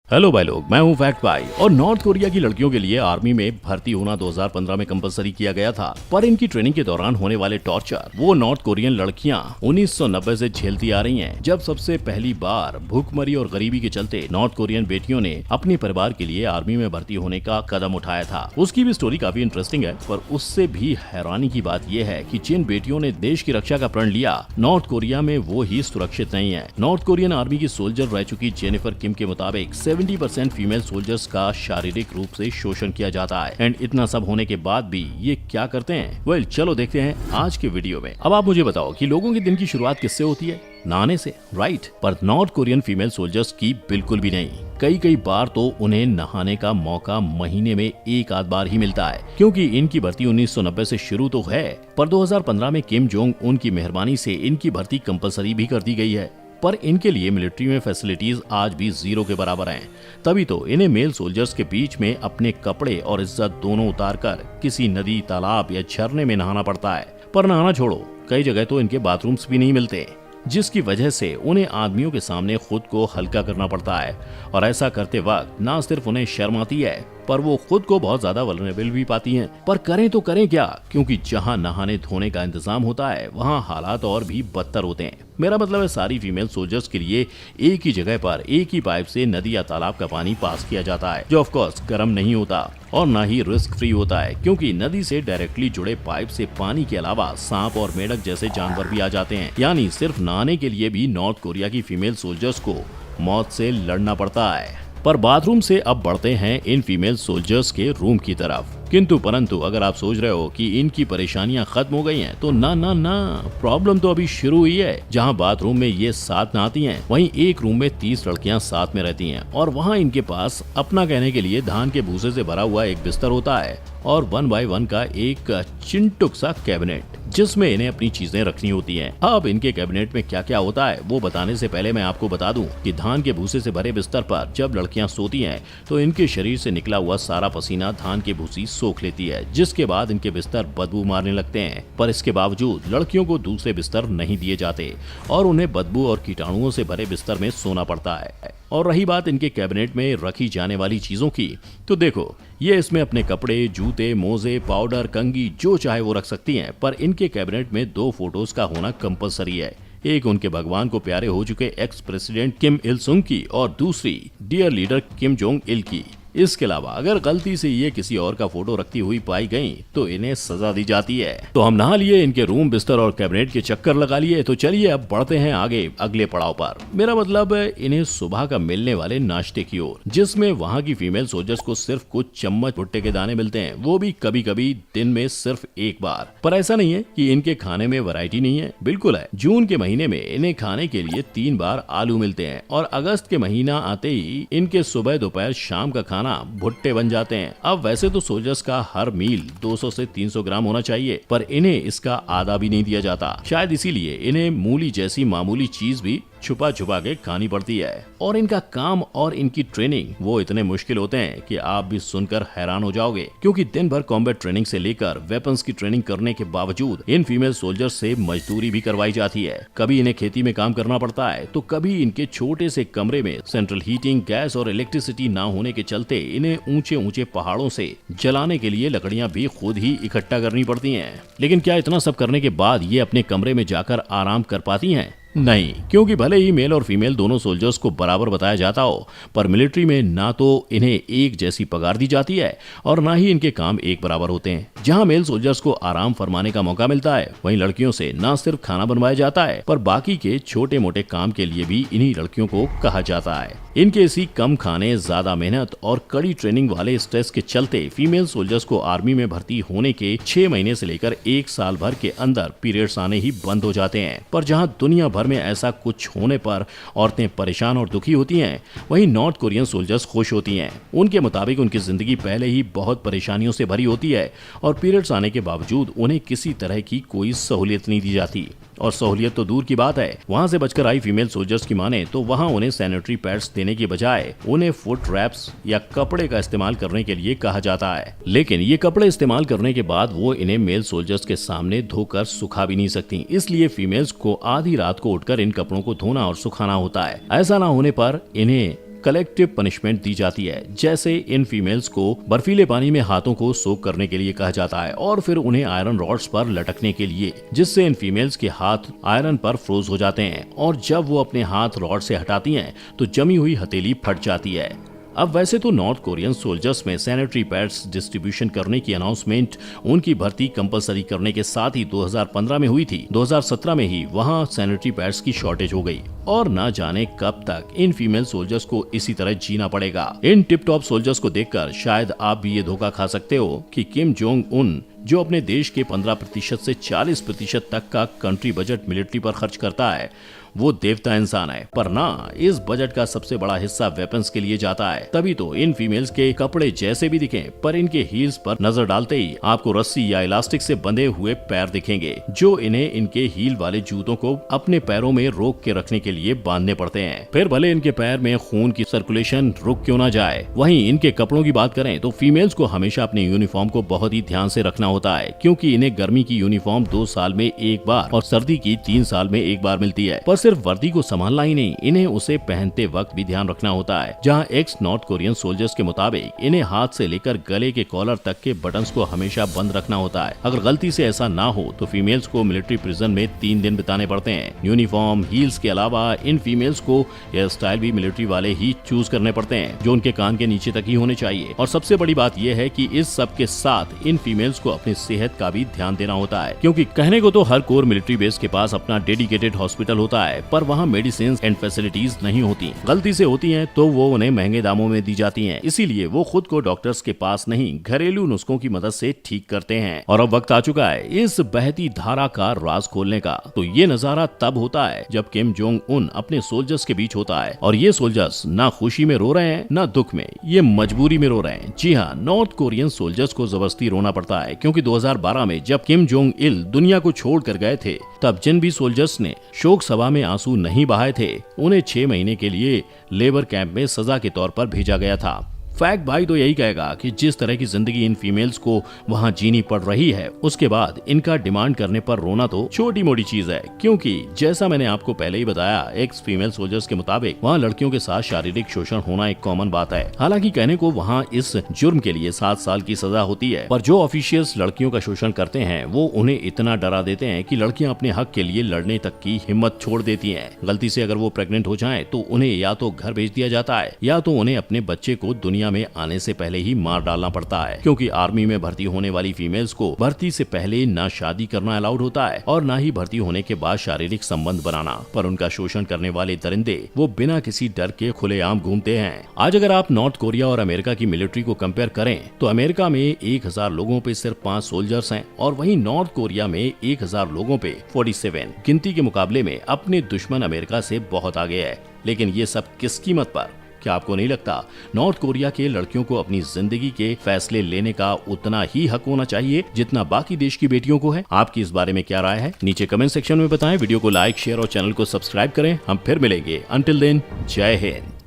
Hello भाई लोग, मैं हूं फैक्ट भाई। और नॉर्थ कोरिया की लड़कियों के लिए आर्मी में भर्ती होना 2015 में कंपलसरी किया गया था, पर इनकी ट्रेनिंग के दौरान होने वाले टॉर्चर वो नॉर्थ कोरियन लड़कियां 1990 से झेलती आ रही हैं, जब सबसे पहली बार भूखमरी और गरीबी के चलते नॉर्थ कोरियन बेटियों ने अपने परिवार के लिए आर्मी में भर्ती होने का कदम उठाया था। उसकी भी स्टोरी काफी इंटरेस्टिंग है, पर उससे भी हैरानी की बात यह है कि जिन बेटियों ने देश की रक्षा का प्रण लिया, नॉर्थ कोरिया में वो ही सुरक्षित नहीं है। नॉर्थ कोरियन आर्मी की सोल्जर रह चुकी जेनिफर किम के मुताबिक 70% फीमेल सोल्जर्स का शारीरिक रूप से शोषण किया जाता है। एंड इतना सब होने के बाद भी ये क्या करते हैं? वेल, चलो देखते हैं आज के वीडियो में। अब आप मुझे बताओ कि लोगों के दिन की शुरुआत किससे होती है? नहाने से, राइट? पर नॉर्थ कोरियन फीमेल सोल्जर्स की बिल्कुल भी नहीं। कई बार तो उन्हें नहाने का मौका महीने में एक आध बार ही मिलता है, क्योंकि इनकी भर्ती 1990 से शुरू तो है, पर 2015 में किम जोंग उन की मेहरबानी से इनकी भर्ती कंपलसरी भी कर दी गई है। पर इनके लिए मिलिट्री में फैसिलिटीज आज भी 0 के बराबर हैं। तभी तो इन्हें मेल सोल्जर्स के बीच में अपने कपड़े और इज्जत दोनों उतारकर किसी नदी, तालाब या झरने में नहाना पड़ता है। पर नहाना छोड़ो, कई जगह तो इनके बाथरूम्स भी नहीं मिलते, जिसकी वजह से उन्हें आदमियों के सामने खुद को हल्का करना पड़ता है। और ऐसा करते वक्त न सिर्फ उन्हें शर्म आती है, पर वो खुद को बहुत ज्यादा वल्नरेबल भी पाती हैं। पर करें तो करें क्या, क्योंकि जहां नहाने धोने का इंतजाम होता है, वहां हालात और भी बदतर होते हैं। मेरा मतलब है, सारी फीमेल सोल्जर्स के लिए एक ही जगह पर एक ही पाइप से नदी या तालाब का पानी पास किया जाता है, जो ऑफ कोर्स गर्म नहीं होता और ना ही रिस्क फ्री होता है, क्योंकि नदी से डायरेक्टली जुड़े पाइप से पानी के अलावा सांप और मेंढक जैसे जानवर भी आ जाते हैं। यानी सिर्फ नहाने के लिए भी नॉर्थ कोरिया की फीमेल सोल्जर्स को मौत से लड़ना पड़ता है। पर बाथरूम से अब बढ़ते हैं इन फीमेल सोल्जर्स के रूम की तरफ। किंतु परंतु अगर आप सोच रहे हो कि इनकी परेशानियां खत्म हो गई हैं, तो ना, प्रॉब्लम तो अभी शुरू हुई है। जहां बाथरूम में ये साथ नहाती हैं, वहीं एक रूम में 30 लड़कियां साथ में रहती हैं, और वहां इनके पास अपना कहने के लिए धान के भूसे से भरा हुआ एक बिस्तर होता है और 1 बाय 1 का एक चिंटुक सा कैबिनेट, जिसमें इन्हें अपनी चीजें रखनी होती हैं। अब इनके कैबिनेट में क्या क्या होता है वो बताने से पहले मैं आपको बता दूं कि धान के भूसे से भरे बिस्तर पर जब लड़कियां सोती हैं, तो इनके शरीर से निकला हुआ सारा पसीना धान की भूसी सोख लेती है, जिसके बाद इनके बिस्तर बदबू मारने लगते हैं। पर इसके बावजूद लड़कियों को दूसरे बिस्तर नहीं दिए जाते और उन्हें बदबू और कीटाणुओं से भरे बिस्तर में सोना पड़ता है। और रही बात इनके कैबिनेट में रखी जाने वाली चीजों की, तो देखो, ये इसमें अपने कपड़े, जूते, मोजे, पाउडर, कंघी जो चाहे वो रख सकती हैं। पर इनके कैबिनेट में 2 फोटोज का होना कंपलसरी है। एक उनके भगवान को प्यारे हो चुके एक्स प्रेसिडेंट किम इल सुंग की, और दूसरी dear leader Kim Jong Il की। इसके अलावा अगर गलती से ये किसी और का फोटो रखती हुई पाई गई, तो इन्हें सजा दी जाती है। तो हम नहा लिए, इनके रूम, बिस्तर और कैबिनेट के चक्कर लगा लिए, तो चलिए अब बढ़ते हैं आगे अगले पड़ाव पर। मेरा मतलब इन्हें सुबह का मिलने वाले नाश्ते की ओर, जिसमें वहाँ की फीमेल सोल्जर्स को सिर्फ कुछ चम्मच भुट्टे के दाने मिलते हैं, वो भी कभी कभी दिन में सिर्फ एक बार। पर ऐसा नहीं है कि इनके खाने में वैरायटी नहीं है, बिल्कुल है। जून के महीने में इन्हें खाने के लिए 3 बार आलू मिलते हैं, और अगस्त के महीना आते ही इनके सुबह, दोपहर, शाम का खाना भुट्टे बन जाते हैं। अब वैसे तो सोल्जर्स का हर मील 200 से 300 ग्राम होना चाहिए, पर इन्हें इसका आधा भी नहीं दिया जाता। शायद इसीलिए इन्हें मूली जैसी मामूली चीज भी छुपा के खानी पड़ती है। और इनका काम और इनकी ट्रेनिंग वो इतने मुश्किल होते हैं कि आप भी सुनकर हैरान हो जाओगे, क्योंकि दिन भर कॉम्बैट ट्रेनिंग से लेकर वेपन्स की ट्रेनिंग करने के बावजूद इन फीमेल सोल्जर्स से मजदूरी भी करवाई जाती है। कभी इन्हें खेती में काम करना पड़ता है, तो कभी इनके छोटे से कमरे में सेंट्रल हीटिंग, गैस और इलेक्ट्रिसिटी ना होने के चलते इन्हें ऊंचे पहाड़ों से जलाने के लिए लकड़ियां भी खुद ही इकट्ठा करनी पड़ती हैं। लेकिन क्या इतना सब करने के बाद ये अपने कमरे में जाकर आराम कर पाती हैं? नहीं, क्योंकि भले ही मेल और फीमेल दोनों सोल्जर्स को बराबर बताया जाता हो, पर मिलिट्री में ना तो इन्हें एक जैसी पगार दी जाती है और ना ही इनके काम एक बराबर होते हैं। जहां मेल सोल्जर्स को आराम फरमाने का मौका मिलता है, वहीं लड़कियों से ना सिर्फ खाना बनवाया जाता है, पर बाकी के छोटे मोटे काम के लिए भी इन्हीं लड़कियों को कहा जाता है। इनके इसी कम खाने, ज्यादा मेहनत और कड़ी ट्रेनिंग वाले स्ट्रेस के चलते फीमेल सोल्जर्स को आर्मी में भर्ती होने के 6 महीने से लेकर 1 साल भर के अंदर पीरियड्स आने ही बंद हो जाते हैं। पर जहां दुनिया भर में ऐसा कुछ होने पर औरतें परेशान और दुखी होती हैं, वहीं नॉर्थ कोरियन सोल्जर्स खुश होती हैं। उनके मुताबिक उनकी जिंदगी पहले ही बहुत परेशानियों से भरी होती है, और पीरियड्स आने के बावजूद उन्हें किसी तरह की कोई सहूलियत नहीं दी जाती। और सहूलियत तो दूर की बात है, वहाँ से बचकर आई फीमेल सोल्जर्स की माने तो वहाँ उन्हें सैनिटरी पैड्स देने की बजाय उन्हें फुट रैप्स या कपड़े का इस्तेमाल करने के लिए कहा जाता है। लेकिन ये कपड़े इस्तेमाल करने के बाद वो इन्हें मेल सोल्जर्स के सामने धोकर सुखा भी नहीं सकती, इसलिए फीमेल्स को आधी रात को उठकर इन कपड़ों को धोना और सुखाना होता है। ऐसा ना होने पर इन्हें कलेक्टिव पनिशमेंट दी जाती है। जैसे इन फीमेल्स को बर्फीले पानी में हाथों को सोक करने के लिए कहा जाता है और फिर उन्हें आयरन रॉड्स पर लटकने के लिए, जिससे इन फीमेल्स के हाथ आयरन पर फ्रोज हो जाते हैं और जब वो अपने हाथ रॉड से हटाती हैं तो जमी हुई हथेली फट जाती है। अब वैसे तो नॉर्थ कोरियन सोल्जर्स में सैनिटरी पैड्स डिस्ट्रीब्यूशन करने की अनाउंसमेंट उनकी भर्ती कंपलसरी करने के साथ ही 2015 में हुई थी। 2017 में ही वहां सैनिटरी पैड्स की शॉर्टेज हो गई और ना जाने कब तक इन फीमेल सोल्जर्स को इसी तरह जीना पड़ेगा। इन टिप टॉप सोल्जर्स को देखकर शायद आप भी ये धोखा खा सकते हो कि किम जोंग उन, जो अपने देश के 15% से 40% तक का कंट्री बजट मिलिट्री पर खर्च करता है, वो देवता इंसान है। पर ना, इस बजट का सबसे बड़ा हिस्सा वेपन्स के लिए जाता है। तभी तो इन फीमेल्स के कपड़े जैसे भी दिखें, पर इनके हील्स पर नजर डालते ही आपको रस्सी या इलास्टिक से बंधे हुए पैर दिखेंगे, जो इन्हें इनके हील वाले जूतों को अपने पैरों में रोक के रखने के लिए बांधने पड़ते हैं। फिर भले इनके पैर में खून की सर्कुलेशन रुक क्यों ना जाए। वहीं इनके कपड़ों की बात करें तो फीमेल्स को हमेशा अपने यूनिफॉर्म को बहुत ही ध्यान से रखना होता है, क्योंकि इन्हें गर्मी की यूनिफॉर्म 2 साल में एक बार और सर्दी की 3 साल में एक बार मिलती है। पर सिर्फ वर्दी को संभालना ही नहीं, इन्हें उसे पहनते वक्त भी ध्यान रखना होता है। जहां एक्स नॉर्थ कोरियन सोल्जर्स के मुताबिक इन्हें हाथ से लेकर गले के कॉलर तक के बटन्स को हमेशा बंद रखना होता है। अगर गलती से ऐसा ना हो तो फीमेल्स को मिलिट्री प्रिजन में 3 दिन बिताने पड़ते हैं। यूनिफॉर्म, हील्स के अलावा इन फीमेल्स को हेयर स्टाइल भी मिलिट्री वाले ही चूज करने पड़ते हैं, जो उनके कान के नीचे तक ही होने चाहिए। और सबसे बड़ी बात यह है कि इस सब के साथ इन फीमेल्स को अपनी सेहत का भी ध्यान देना होता है, क्योंकि कहने को तो हर कोर मिलिट्री बेस के पास अपना डेडिकेटेड हॉस्पिटल होता है, पर वहाँ मेडिसिन एंड फैसिलिटीज नहीं होती। गलती से होती हैं तो वो उन्हें महंगे दामों में दी जाती हैं। इसीलिए वो खुद को डॉक्टर्स के पास नहीं, घरेलू नुस्खों की मदद से ठीक करते हैं। और अब वक्त आ चुका है इस बहती धारा का राज खोलने का। तो ये नजारा तब होता है जब किम जोंग उन अपने सोल्जर्स के बीच होता है, और ये सोल्जर्स ना खुशी में रो रहे हैं ना दुख में, ये मजबूरी में रो रहे हैं। जी हाँ, नॉर्थ कोरियन सोल्जर्स को जबरदस्ती रोना पड़ता है, क्योंकि 2012 में जब किम जोंग इल दुनिया को छोड़ कर गए थे, तब जिन भी सोल्जर्स ने शोक सभा में आंसू नहीं बहाए थे, उन्हें 6 महीने के लिए लेबर कैंप में सजा के तौर पर भेजा गया था। फैक्ट भाई तो यही कहेगा कि जिस तरह की जिंदगी इन फीमेल्स को वहां जीनी पड़ रही है, उसके बाद इनका डिमांड करने पर रोना तो छोटी मोटी चीज है। क्योंकि जैसा मैंने आपको पहले ही बताया, एक्स फीमेल सोल्जर्स के मुताबिक वहां लड़कियों के साथ शारीरिक शोषण होना एक कॉमन बात है। हालांकि कहने को वहां इस जुर्म के लिए 7 साल की सजा होती है, पर जो ऑफिशियल्स लड़कियों का शोषण करते हैं वो उन्हें इतना डरा देते हैं कि लड़कियां अपने हक के लिए लड़ने तक की हिम्मत छोड़ देती है। गलती से अगर वो प्रेग्नेंट हो जाए तो उन्हें या तो घर भेज दिया जाता है, या तो उन्हें अपने बच्चे को दुनिया में आने से पहले ही मार डालना पड़ता है। क्योंकि आर्मी में भर्ती होने वाली फीमेल्स को भर्ती से पहले ना शादी करना अलाउड होता है और ना ही भर्ती होने के बाद शारीरिक संबंध बनाना। पर उनका शोषण करने वाले दरिंदे वो बिना किसी डर के खुलेआम घूमते हैं। आज अगर आप नॉर्थ कोरिया और अमेरिका की मिलिट्री को कंपेयर करें तो अमेरिका में 1000 लोगों पे सिर्फ 5 सोल्जर्स हैं, और वहीं नॉर्थ कोरिया में 1000 लोगों पे 47। गिनती के मुकाबले में अपने दुश्मन अमेरिका से बहुत आगे है। लेकिन ये सब किस कीमत पर? क्या आपको नहीं लगता नॉर्थ कोरिया के लड़कियों को अपनी जिंदगी के फैसले लेने का उतना ही हक होना चाहिए जितना बाकी देश की बेटियों को है? आपकी इस बारे में क्या राय है? नीचे कमेंट सेक्शन में बताएं। वीडियो को लाइक, शेयर और चैनल को सब्सक्राइब करें। हम फिर मिलेंगे। अंटिल देन, जय हिंद।